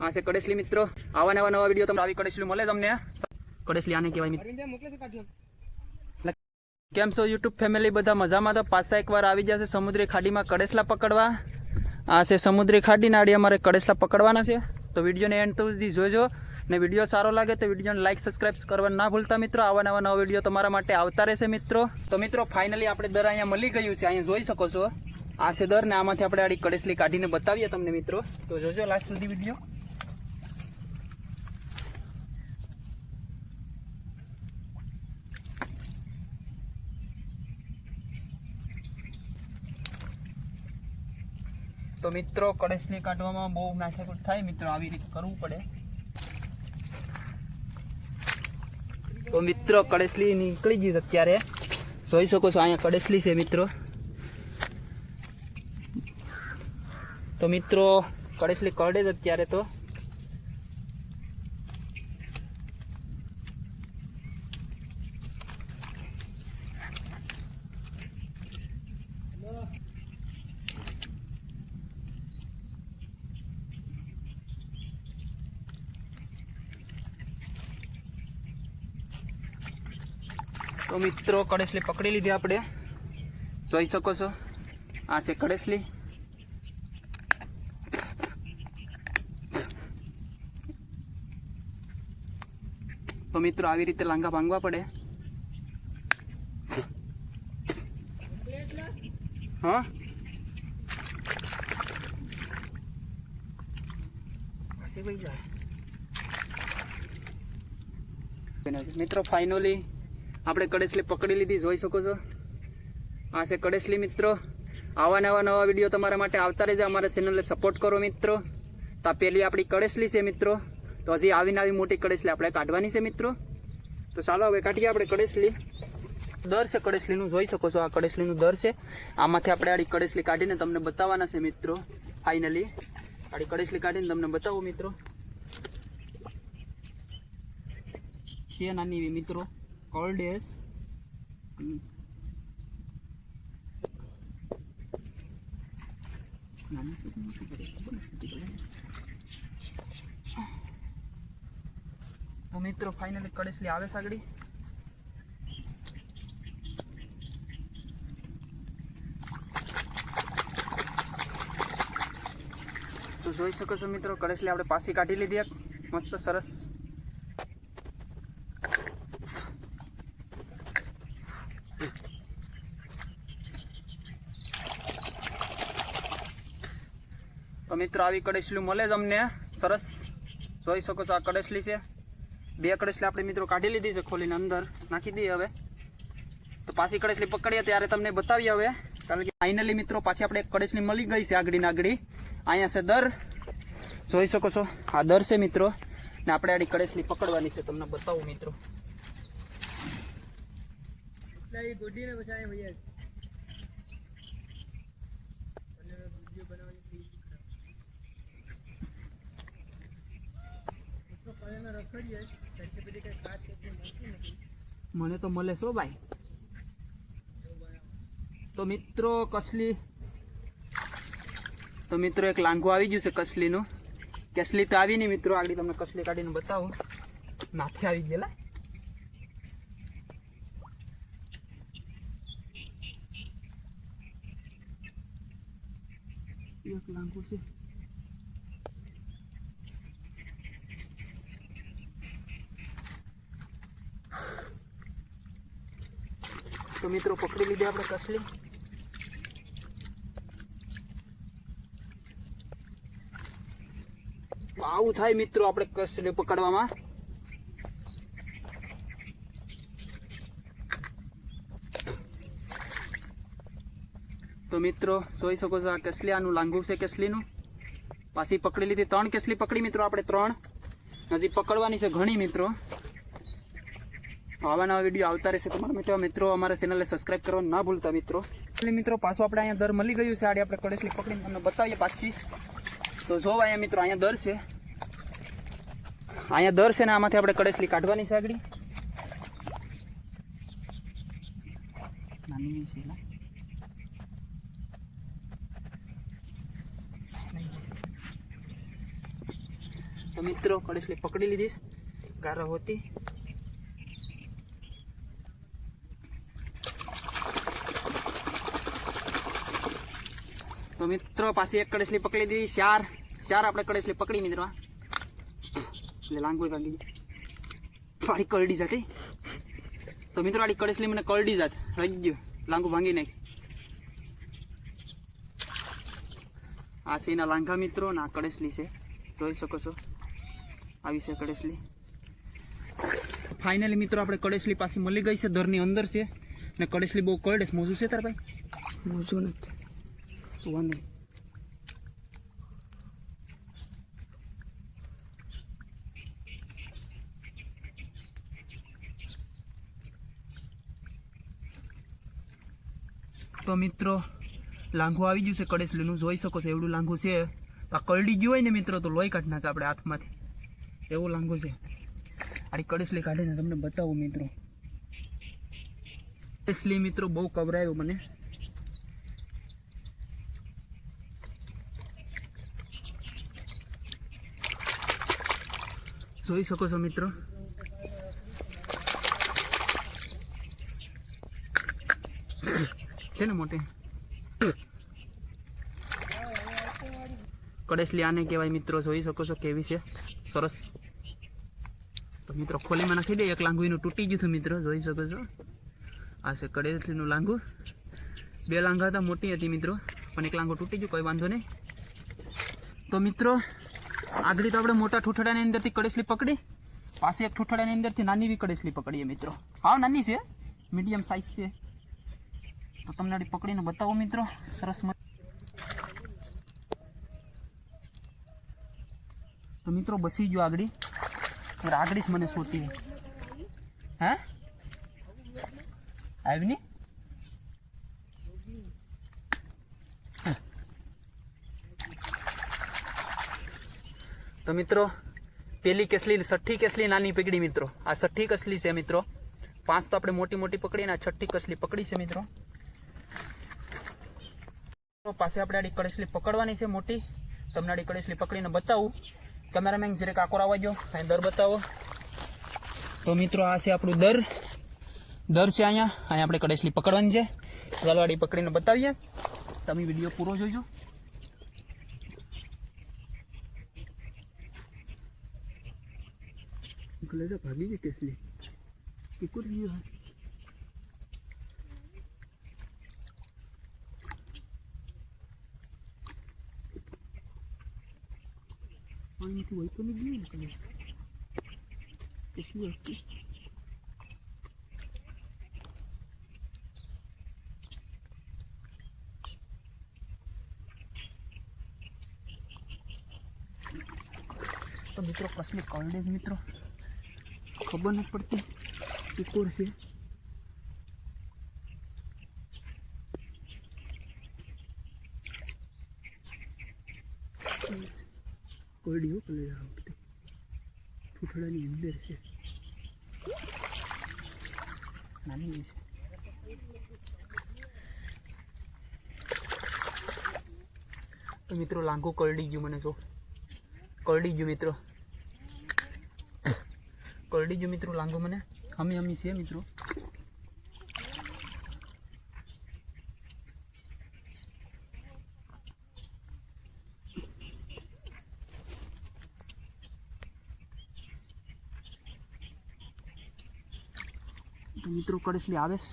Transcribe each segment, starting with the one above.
આ છે કડેસલી મિત્રો. આવા નવા વિડીયો તમને આવી કડેસલી મળે તમને. કડેસલી આને કહેવાય મિત્રો. કેમ છો યુટ્યુબ ફેમિલી, બધા મજામાં? તો પાછા એકવાર આવી જશે સમુદ્રી ખાડીમાં કડેસલા પકડવા. આ છે સમુદ્રી ખાડી નાડી, અમારે કડેસલા પકડવાના છે. તો વિડીયોને એન્ડ સુધી જોજો ને વિડીયો સારો લાગે તો વિડીયોને લાઈક સબસ્ક્રાઈબ કરવા ના ભૂલતા મિત્રો. આવા નવા વિડીયો તમારા માટે આવતા રહેશે મિત્રો. તો મિત્રો ફાઇનલી આપણે દર અહીંયા મળી ગયું છે. અહીંયા જોઈ શકો છો આ છે દર ને આમાંથી આપણે આડી કડેસલી કાઢીને બતાવીએ તમને મિત્રો. તો જોજો લાસ્ટ સુધી વિડીયો. તો મિત્રો કડેસલી કાઢવામાં બહુ નાશાકૂટ થાય મિત્રો, આવી રીતે કરવું પડે. તો મિત્રો કડેસલી નીકળી ગઈ અત્યારે, જોઈ શકો છો અહીંયા કડેસલી છે મિત્રો. તો મિત્રો કડેસલી કરડે જ અત્યારે. તો મિત્રો કડેસલી પકડી લીધી આપણે, જોઈ શકો છો આ છે કડેસલી. તો મિત્રો આવી રીતે લાંગા ભાંગવા પડે. હા મિત્રો ફાઇનલી આપણે કડેસલી પકડી લીધી, જોઈ શકો છો આ છે કડેસલી મિત્રો. આવા નવા વિડીયો તમારા માટે આવતા રહેશે. અમારા ચેનલને સપોર્ટ કરો મિત્રો. તો આ પહેલી આપણી કડેસલી છે મિત્રો. તો હજી આવી મોટી કડેસલી આપણે કાઢવાની છે મિત્રો. તો ચાલો હવે કાઢીએ આપણે કડેસલી. દર છે કડેસલીનું, જોઈ શકો છો આ કડેસલીનું દર છે. આમાંથી આપણે આડી કડેસલી કાઢીને તમને બતાવવાના છે મિત્રો. ફાઇનલી આડી કડેસલી કાઢીને તમને બતાવો મિત્રો. છે નાની મિત્રો કોલ્ડેસ. તો મિત્રો ફાઇનલી કડેસલી આવે સાગડી. તો જોઈ શકો છો મિત્રો કડેસલી આપણે પાછી કાઢી લીધી એક મસ્ત સરસ. તો મિત્રો આવી કડેસલી મળે જ અમને સરસ. જોઈ શકો છો આ કડેસલી છે. બે કડેસલી આપણે મિત્રો કાઢી લીધી છે, ખોલીને અંદર નાખી દઈએ. હવે તો પાછી કડેસલી પકડીએ ત્યારે તમને બતાવીએ હવે. કારણ કે ફાઇનલી મિત્રો પાછી આપણે એક કડેસલી મળી ગઈ છે આગળ. અહીંયા છે દર, જોઈ શકો છો આ દર છે મિત્રો. ને આપણે આડી કડેસલી પકડવાની છે, તમને બતાવું મિત્રો. મને તો મળે છો ભાઈ. તો મિત્રો એક લાંગુ આવી ગયું છે કસલીનું. કેસલી તો આવી નહીં મિત્રો, આગળ તમને કસલી કાઢીને બતાવું. માથે આવી ગયેલા એક લાંગુ છે. તો મિત્રો પકડી લીધી આપણે કસલી. આવું થાય મિત્રો આપણે કસલી પકડવામાં. તો મિત્રો જોઈ શકો છો આ કેસલી, આનું લાંગુ છે કેસલીનું. પાછી પકડી લીધી, 3 કેસલી પકડી મિત્રો આપણે. 3 હજી પકડવાની છે ઘણી મિત્રો. આવા નવા વિડીયો આવતા રહેશે તમારા મિત્રો. અમારા ચેનલને સબસ્ક્રાઈબ કરવાનું ના ભૂલતા મિત્રો. એટલે મિત્રો પાછું આપણે અહીંયા દર મળી ગયું છે. આડી આપણે કડેસલી પકડીને તમને બતાવીએ પાછી. તો જોવા અહીંયા મિત્રો અહીંયા દર છે. અહીંયા દર છે ને આમાંથી આપણે કડેસલી કાઢવાની છે આગળ. નાની છે તો મિત્રો કડેસલી પકડી લીધીશ ગારા હોતી. તો મિત્રો પાછી એક કડેસલી પકડી દીધી. ચાર આપણે કડેસલી પકડી મિત્રો. એટલે લાંગોઈ ભાગી પાડી કરડી જાતી. તો મિત્રો આડી કડેસલી મને કરડી જાત રહી ગયો લાંગુ ભાંગી નાખ. આ છે એના લાંઘા મિત્રો ને આ કડેસલી છે જોઈ શકો છો. આવી છે કડેસલી. ફાઇનલી મિત્રો આપણે કડેસલી પાછી મળી ગઈ છે. દરની અંદર છે ને કડેસલી બહુ કરડે છે. મોજું છે તાર ભાઈ? મોજું નથી. વાંધો તો મિત્રો લાંઘું આવી ગયું છે કડેસલીનું જોઈ શકો છો. એવડું લાંઘું છે. આ કરડી ગયું હોય ને મિત્રો તો લોહી કાઢી નાખે આપણે હાથમાંથી. એવું લાંઘું છે. આડી કડેસલી કાઢીને તમને બતાવું મિત્રો. કડેસલી મિત્રો બહુ કવરાયું મને. જોઈ શકો છો મિત્રો. છે ને મોટી કડેસલી આને કહેવાય મિત્રો. જોઈ શકો છો કેવી છે સરસ. તો મિત્રો ખોલીમાં નાખી દે. એક લાંગુ એનું તૂટી ગયું હતું મિત્રો જોઈ શકો છો. આ છે કડેસલીનું લાંગુ. બે લાંગા હતા મોટી હતી મિત્રો પણ એક લાંગુ તૂટી ગયું. કોઈ વાંધો નહીં. તો મિત્રો આગળ તો આપણે મોટા ઠૂઠડાની અંદરથી કડેસલી પકડી. પાછી એક ઠૂઠડાની અંદરથી નાની બી કડેસલી પકડીએ મિત્રો. હા નાની છે મીડિયમ સાઇઝ છે. તો તમને આડી પકડીને બતાવો મિત્રો સરસ. તો મિત્રો બસી ગયો આગળ. આગળ જ મને સોટી. હે આવી ની તો મિત્રો પેલી કેસલી છઠ્ઠી કેસલી નાની પકડી મિત્રો. આ છઠ્ઠી કસલી છે મિત્રો. 5 તો આપણે મોટી મોટી પકડીને આ છઠ્ઠી કસલી પકડી છે મિત્રો. પાસે આપણે આડી કડેસલી પકડવાની છે મોટી. તમને આડી કડેસલી પકડીને બતાવું. કેમેરામેન જરીક આકોર આવવા જો. અહીં દર બતાવો. તો મિત્રો આ છે આપણું દર છે. અહીંયા આપણે કડેસલી પકડવાની છે. ચાલો આડી પકડીને બતાવીએ. તમે વિડીયો પૂરો જોઈજો. ભાગી ગઈ કેસલી. અહીંથી વહી તો નહીં ગયું ને કદાચ. કેસલી હતી. તો મિત્રો કસલી કરડે જ મિત્રો. ખબર નથી પડતી કે કોર છે. કોરડીઓ કલર આ વખતે ઠૂઠડાની અંદર છે. નાની છે. તો મિત્રો લાંઘુ કરડી ગયું મને. જો કરડી ગયું મિત્રો. કરડી ગયું મિત્રો લાંગુ મને. હમી છે મિત્રો. તો મિત્રો કડેસલી આવે છે.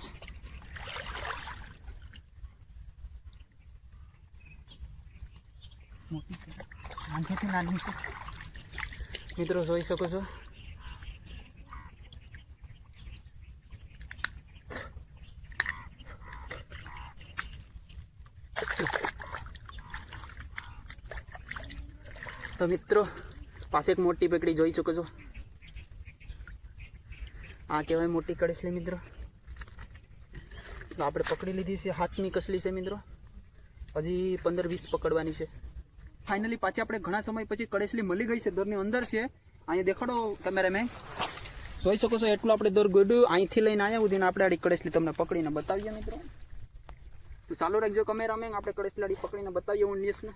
મોટી છે. આંખેથી નાની છે મિત્રો જોઈ શકો છો. તો મિત્રો પાસે એક મોટી પકડી જોઈ શકો છો. આ કહેવાય મોટી કડેસલી મિત્રો. તો આપણે પકડી લીધી છે. હાથની કસલી છે મિત્રો. હજી 15-20 પકડવાની છે. ફાઇનલી પાછી આપણે ઘણા સમય પછી કડેસલી મળી ગઈ છે. દરની અંદર છે. અહીંયા દેખાડો કેમેરામેન. જોઈ શકો છો એટલું આપણે દર ગોડ્યું. અહીંથી લઈને આવ્યા સુધી આપણે આડી કડેસલી તમને પકડીને બતાવીએ મિત્રો. તો ચાલુ રાખજો કેમેરામેન. આપણે કડેસલી આડી પકડીને બતાવીએ. હું ન્યૂઝને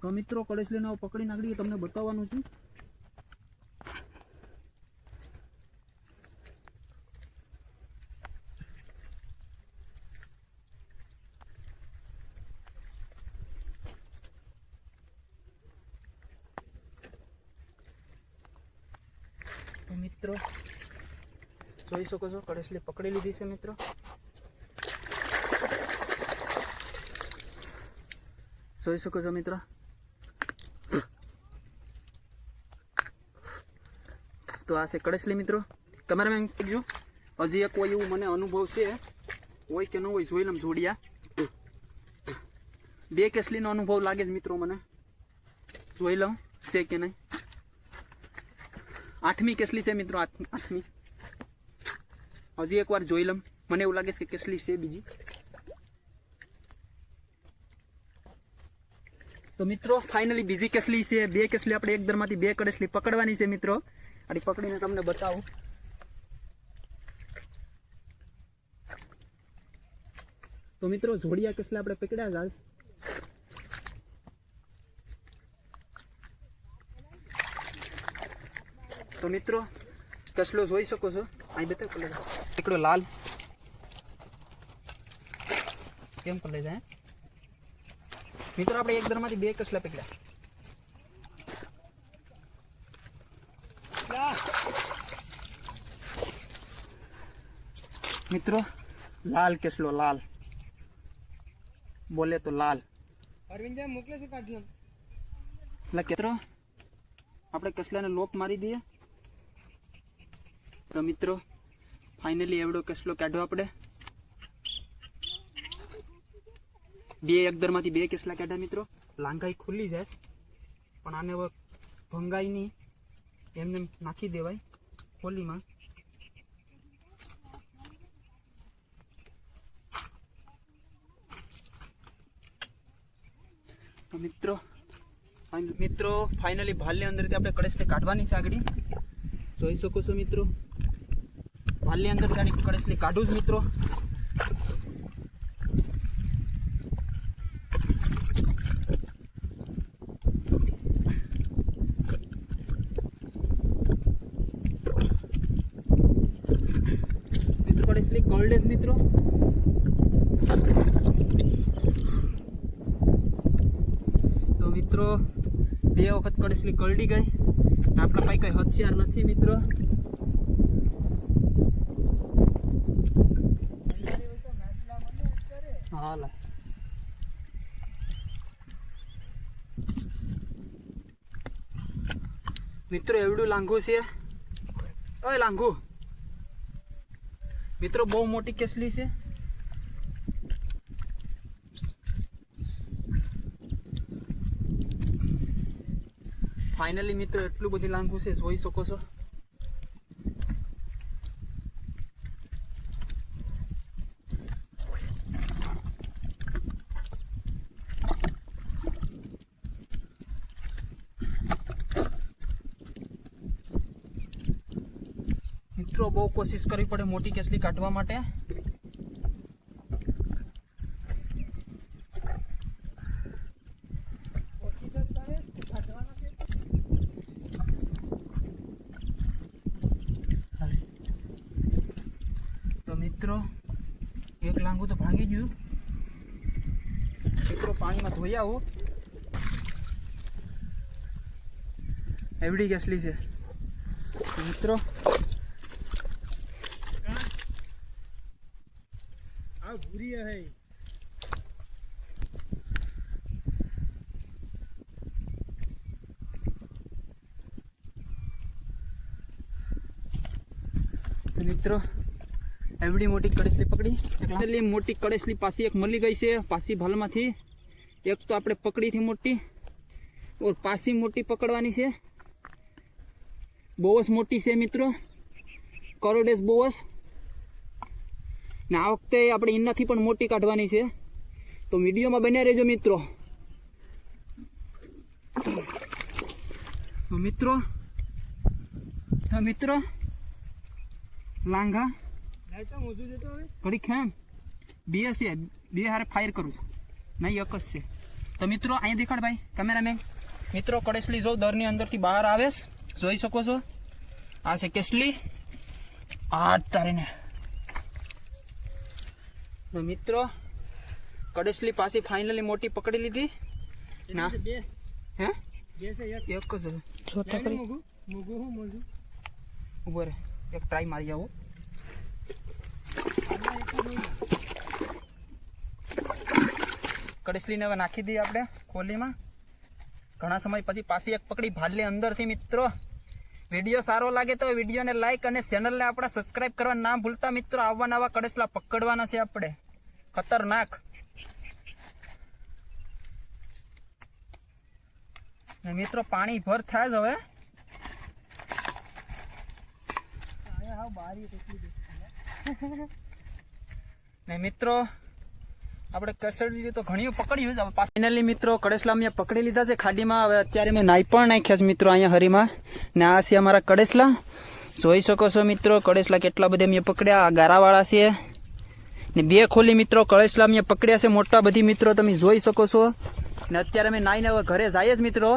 તો મિત્રો કળેસલીને પકડી નાખી તમને બતાવવાનું છું. તો મિત્રો જોઈ શકો છો કળેસલી પકડી લીધી છે મિત્રો. જોઈ શકો છો મિત્રો. તો આ છે કળેસલી મિત્રો. તમારે એમ કહેજો હજી એક કોઈ એવું મને અનુભવ છે હોય કે ન હોય જોઈ લમ જોડિયા. 2 કેસલીનો અનુભવ લાગે છે મિત્રો મને. જોઈ લઉં છે કે નહીં. 8મી કેસલી છે મિત્રો. 8મી હજી એકવાર જોઈ લમ. મને એવું લાગે છે કે કેસલી છે બીજી. તો મિત્રો ફાઇનલી બીજી કેસલી છે. 2 કેસલી આપણે એક દરમાંથી 2 કળેસલી પકડવાની છે મિત્રો. આડી પકડીને તમને બતાવું. તો મિત્રો જોડિયા કેસલી આપણે પકડ્યા જ. તો મિત્રો કેસલો જોઈ શકો છો. અહીં બતાવ કલર એકડો લાલ કેમ કલર જાય મિત્રો. આપણે એક દરમાંથી 2 કેસલા પકડ્યા. મિત્રો લાલ કેસલો લાલ બોલે તો લાલ. અરવિંદ મોકલે છે કાઢી એટલે મિત્રો આપણે કેસલાને લોક મારી દઈએ. તો મિત્રો ફાઇનલી એવડો કેસલો કાઢો આપણે. 2 એક દરમાંથી 2 કેસલા કાઢ્યા મિત્રો. લાંઘાઈ ખુલ્લી જાય પણ આને હવે ભંગાઈ નહીં, એમને નાખી દેવાય ખોલીમાં. તો મિત્રો ફાઇનલી ભાલની અંદરથી આપણે કળેસલી કાઢવાની છે. આગળ જોઈ શકો છો મિત્રો. ભાલની અંદર કળેસલી કાઢું જ મિત્રો. કળેસલી કળડે જ મિત્રો. તો મિત્રો 2 વખત કળેસલી કળડી ગઈ. આપણા પાસે કઈ હથિયાર નથી મિત્રો. હાલા મિત્રો એવડું લાંઘું છે. ઓય લાંઘું મિત્રો બહુ મોટી કેસલી છે. ફાઇનલી મિત્રો એટલું બધું લાંઘું છે જોઈ શકો છો. મિત્રો બહુ કોશિશ કરવી પડે મોટી કેસલી કાઢવા માટે. તો મિત્રો એક લાંગુ તો ભાંગી ગયું મિત્રો. પાણીમાં ધોઈ આવું. એવડી કેસલી છે મિત્રો. મિત્રો એવડી મોટી કળેસલી પકડી. એટલી મોટી કળેસલી પાછી એક મળી ગઈ છે પાછી ભાલમાંથી. એક તો આપણે પકડી થી મોટી ઓર પાછી મોટી પકડવાની છે. બહુ જ મોટી છે મિત્રો. કરોડેસ બહુ જ. ને આ વખતે આપણે એનાથી પણ મોટી કાઢવાની છે. તો વિડીયોમાં બન્યા રહેજો મિત્રો. તો મિત્રો લાંઘા ઘડી ખેમ 2 છે. 2 હારે ફાયર કરું છું નહીં એક જ છે. તો મિત્રો અહીંયા દેખાડ ભાઈ કેમેરામેન, મિત્રો કડેસલી જો દરની અંદરથી બહાર આવે છે, જોઈ શકો છો. આ છે કેસલી, આ તારીને. તો મિત્રો કડેસલી પાછી ફાઇનલી મોટી પકડી લીધી ના. હે એક જ ઉભો રે, એક ટ્રાય મારી આવું. કડેસલીને હવે નાખી દઈએ આપણે ખોલીમાં. ઘણા સમય પછી પાછી એક પકડી ભાડલી અંદરથી. મિત્રો વિડીયો સારો લાગે તો વિડીયોને લાઈક અને ચેનલને આપણા સબસ્ક્રાઇબ કરવા ના ભૂલતા મિત્રો. આવા નવા કડેસલા પકડવાના છે આપણે, ખતરનાક. ને મિત્રો પાણી ભર થાય જ હવે. ને મિત્રો આપણે કસડી તો ઘણી પકડ્યું જ. ફાઇનલી મિત્રો કડેસલા મેં પકડી લીધા છે ખાડીમાં. હવે અત્યારે મેં નાઈ પણ નાખ્યા છે મિત્રો અહીંયા હરીમાં. ને આ છે અમારા કડેસલા, જોઈ શકો છો મિત્રો. કડેસલા કેટલા બધા મેં પકડ્યા, આ ગારાવાળા છે. ને 2 ખોલી મિત્રો કડેસલા મેં પકડ્યા છે મોટા બધી મિત્રો, તમે જોઈ શકો છો. ને અત્યારે અમે નાઈને હવે ઘરે જઈએ જ મિત્રો.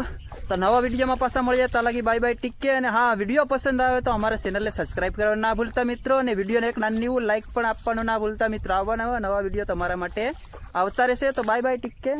તો નવા વિડીયોમાં પાછા મળીએ, ત્યાં લાગી બાય બાય, ટીક કે. અને હા, વિડીયો પસંદ આવે તો અમારા ચેનલને સબસ્ક્રાઇબ કરવાનું ના ભૂલતા મિત્રો. અને વિડીયોને એક નાની એવું લાઈક પણ આપવાનું ના ભૂલતા મિત્રો. આવવાના નવા વિડીયો તમારા માટે આવતા રહેશે. તો બાય બાય, ટીક કે.